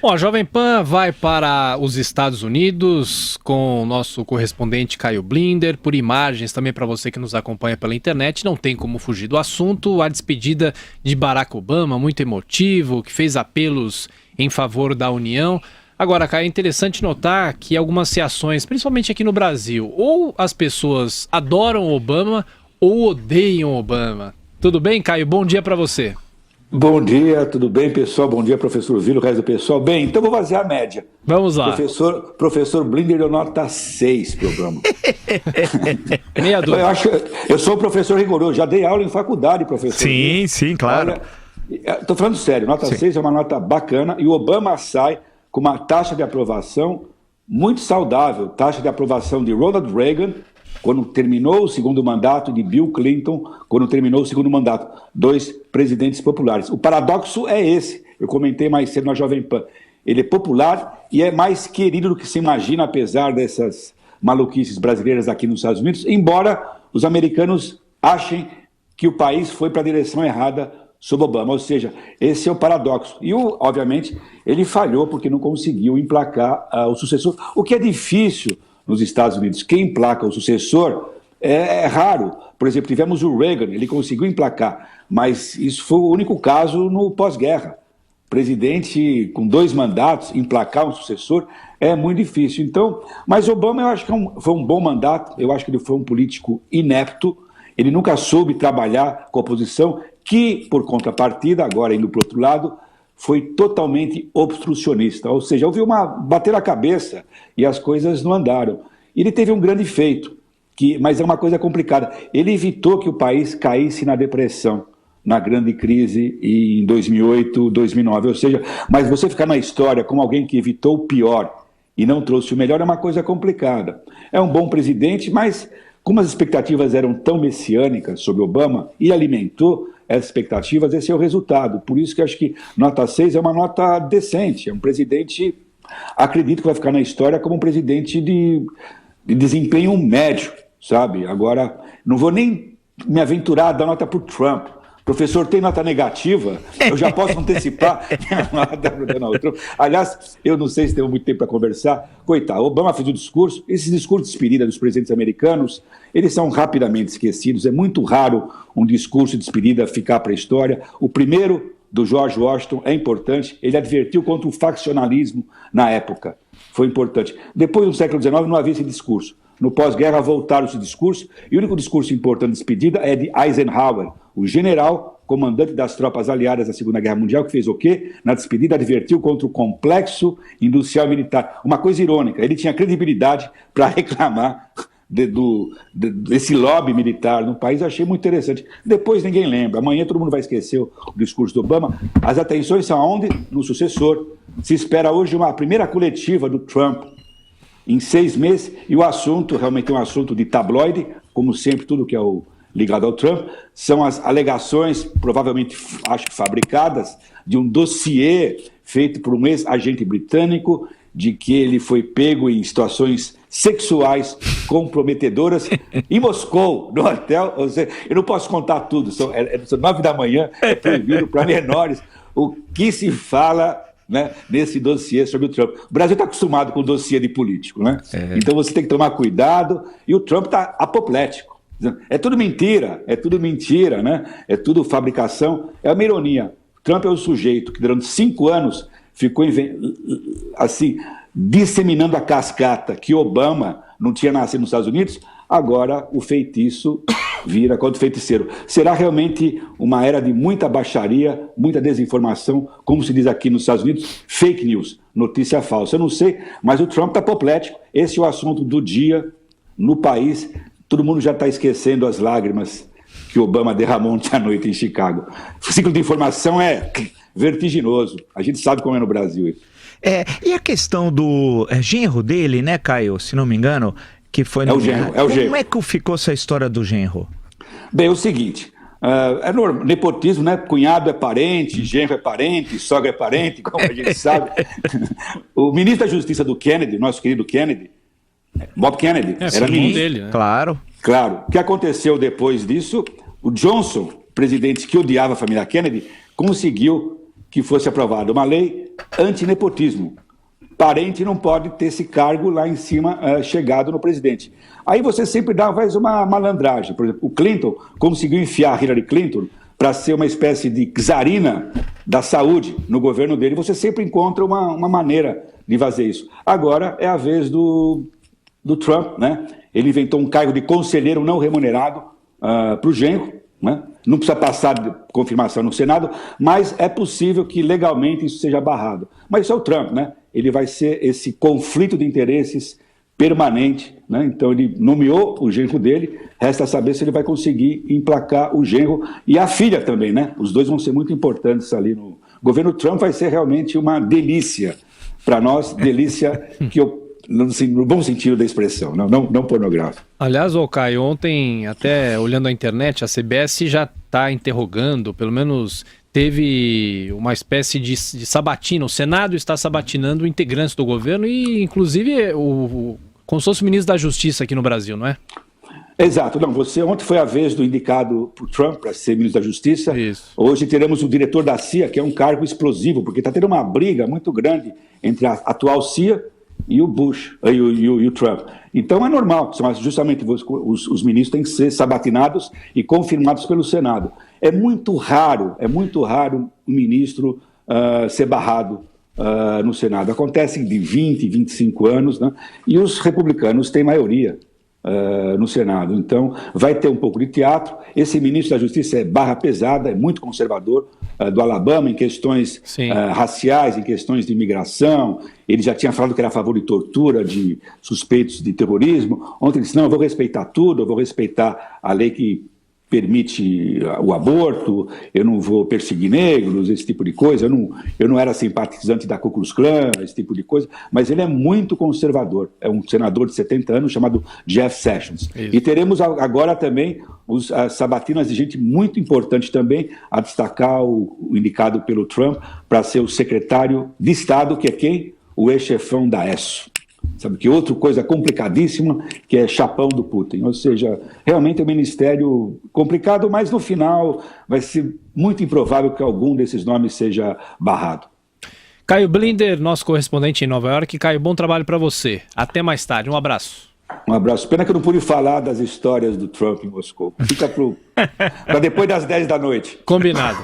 Bom, a Jovem Pan vai para os Estados Unidos com o nosso correspondente Caio Blinder, por imagens também para você que nos acompanha pela internet. Não tem como fugir do assunto. A despedida de Barack Obama, muito emotivo, que fez apelos em favor da União. Agora, Caio, é interessante notar que algumas reações, principalmente aqui no Brasil, ou as pessoas adoram Obama ou odeiam Obama. Tudo bem, Caio? Bom dia para você. Bom dia, tudo bem, pessoal? Bom dia, professor Vila, o resto do pessoal. Bem, então vou fazer a média. Vamos lá. Professor Blinder deu nota 6 pro programa. Meia dúvida. Eu sou um professor rigoroso, já dei aula em faculdade, professor. Sim, claro. Estou falando sério, nota 6 é uma nota bacana e o Obama sai com uma taxa de aprovação muito saudável, taxa de aprovação de Ronald Reagan, quando terminou o segundo mandato, de Bill Clinton, quando terminou o segundo mandato, 2 presidentes populares. O paradoxo é esse, eu comentei mais cedo na Jovem Pan. Ele é popular e é mais querido do que se imagina, apesar dessas maluquices brasileiras aqui nos Estados Unidos, embora os americanos achem que o país foi para a direção errada sob Obama, ou seja, esse é o paradoxo. E, obviamente, ele falhou porque não conseguiu emplacar o sucessor, o que é difícil nos Estados Unidos. Quem emplaca o sucessor é raro. Por exemplo, tivemos o Reagan, ele conseguiu emplacar, mas isso foi o único caso no pós-guerra. Presidente com 2 mandatos, emplacar um sucessor é muito difícil. Então, mas Obama eu acho que foi um bom mandato, eu acho que ele foi um político inepto, ele nunca soube trabalhar com a oposição, que, por contrapartida, agora indo para o outro lado, foi totalmente obstrucionista, ou seja, houve bater a cabeça e as coisas não andaram. Ele teve um grande feito, mas é uma coisa complicada. Ele evitou que o país caísse na depressão, na grande crise em 2008, 2009, ou seja, mas você ficar na história como alguém que evitou o pior e não trouxe o melhor é uma coisa complicada. É um bom presidente, mas como as expectativas eram tão messiânicas sobre Obama, e alimentou essas expectativas, esse é o resultado. Por isso que eu acho que nota 6 é uma nota decente. É um presidente, acredito que vai ficar na história como um presidente de desempenho médio, sabe? Agora, não vou nem me aventurar a dar nota para o Trump. Professor, tem nota negativa? Eu já posso antecipar minha nota para o Donald Trump. Aliás, eu não sei se temos muito tempo para conversar. Coitado, Obama fez o discurso. Esses discursos de despedida dos presidentes americanos, eles são rapidamente esquecidos. É muito raro um discurso de despedida ficar para a história. O primeiro, do George Washington, é importante. Ele advertiu contra o faccionalismo na época. Foi importante. Depois, no século XIX, não havia esse discurso. No pós-guerra, voltaram esse discurso, e o único discurso importante de despedida é de Eisenhower, o general, comandante das tropas aliadas da Segunda Guerra Mundial, que fez o quê? Na despedida, advertiu contra o complexo industrial militar. Uma coisa irônica, ele tinha credibilidade para reclamar desse lobby militar no país. Eu achei muito interessante. Depois ninguém lembra, amanhã todo mundo vai esquecer o discurso do Obama. As atenções são aonde? No sucessor. Se espera hoje uma primeira coletiva do Trump, em 6 meses, e o assunto realmente é um assunto de tabloide, como sempre, tudo que é ligado ao Trump, são as alegações, provavelmente, acho que fabricadas, de um dossiê feito por um ex-agente britânico, de que ele foi pego em situações sexuais comprometedoras em Moscou, no hotel. Ou seja, eu não posso contar tudo, são 9 da manhã, é proibido para menores. O que se fala, né, nesse dossiê sobre o Trump? O Brasil está acostumado com dossiê de político, né? Então você tem que tomar cuidado, e o Trump está apoplético. É tudo mentira, né? É tudo fabricação, é uma ironia. Trump é o sujeito que durante 5 anos ficou assim, disseminando a cascata que Obama não tinha nascido nos Estados Unidos. Agora o feitiço vira contra o feiticeiro. Será realmente uma era de muita baixaria, muita desinformação, como se diz aqui nos Estados Unidos, fake news, notícia falsa. Eu não sei, mas o Trump está apoplético. Esse é o assunto do dia no país. Todo mundo já está esquecendo as lágrimas que Obama derramou ontem à noite em Chicago. O ciclo de informação é vertiginoso. A gente sabe como é no Brasil isso. E a questão do genro dele, né, Caio, se não me engano, que foi... É o genro. Como é que ficou essa história do genro? Bem, é o seguinte, é normal, nepotismo, né? Cunhado é parente, genro é parente, sogra é parente, como a gente sabe. O ministro da Justiça do Kennedy, nosso querido Kennedy, Bob Kennedy, era ministro dele, né? Claro. O que aconteceu depois disso? O Johnson, presidente que odiava a família Kennedy, conseguiu que fosse aprovada uma lei anti-nepotismo. Parente não pode ter esse cargo lá em cima, chegado no presidente. Aí você sempre faz uma malandragem. Por exemplo, o Clinton conseguiu enfiar Hillary Clinton para ser uma espécie de czarina da saúde no governo dele. Você sempre encontra uma maneira de fazer isso. Agora é a vez do Trump, né? Ele inventou um cargo de conselheiro não remunerado para o genro, né? Não precisa passar de confirmação no Senado, mas é possível que legalmente isso seja barrado. Mas isso é o Trump, né? Ele vai ser esse conflito de interesses permanente, né? Então ele nomeou o genro dele, resta saber se ele vai conseguir emplacar o genro e a filha também, né? Os dois vão ser muito importantes ali no governo Trump. Vai ser realmente uma delícia para nós, delícia que no bom sentido da expressão, não pornográfico. Aliás, Caio, ontem, até olhando a internet, a CBS já está interrogando, pelo menos teve uma espécie de sabatina. O Senado está sabatinando integrantes do governo e, inclusive, como se fosse o ministro da Justiça aqui no Brasil, não é? Exato. Não, ontem foi a vez do indicado por Trump para ser ministro da Justiça. Isso. Hoje teremos o diretor da CIA, que é um cargo explosivo, porque está tendo uma briga muito grande entre a atual CIA e o Bush, e o Trump. Então é normal, justamente os ministros têm que ser sabatinados e confirmados pelo Senado. É muito raro um ministro ser barrado no Senado. Acontece de 20, 25 anos, né? E os republicanos têm maioria no Senado. Então vai ter um pouco de teatro. Esse ministro da Justiça é barra pesada, é muito conservador, do Alabama, em questões raciais, em questões de imigração. Ele já tinha falado que era a favor de tortura, de suspeitos de terrorismo. Ontem ele disse, não, eu vou respeitar tudo, eu vou respeitar a lei que permite o aborto, eu não vou perseguir negros, esse tipo de coisa. Eu não era simpatizante da Ku Klux Klan, esse tipo de coisa, mas ele é muito conservador. É um senador de 70 anos chamado Jeff Sessions. Isso. E teremos agora também as sabatinas de gente muito importante também, a destacar o indicado pelo Trump para ser o secretário de Estado, que é quem? O ex-chefão da ESSO. Sabe, que outra coisa complicadíssima, que é chapão do Putin. Ou seja, realmente é um ministério complicado, mas no final vai ser muito improvável que algum desses nomes seja barrado. Caio Blinder, nosso correspondente em Nova York. Caio, bom trabalho para você. Até mais tarde. Um abraço. Um abraço. Pena que eu não pude falar das histórias do Trump em Moscou. Fica para depois das 10 da noite. Combinado.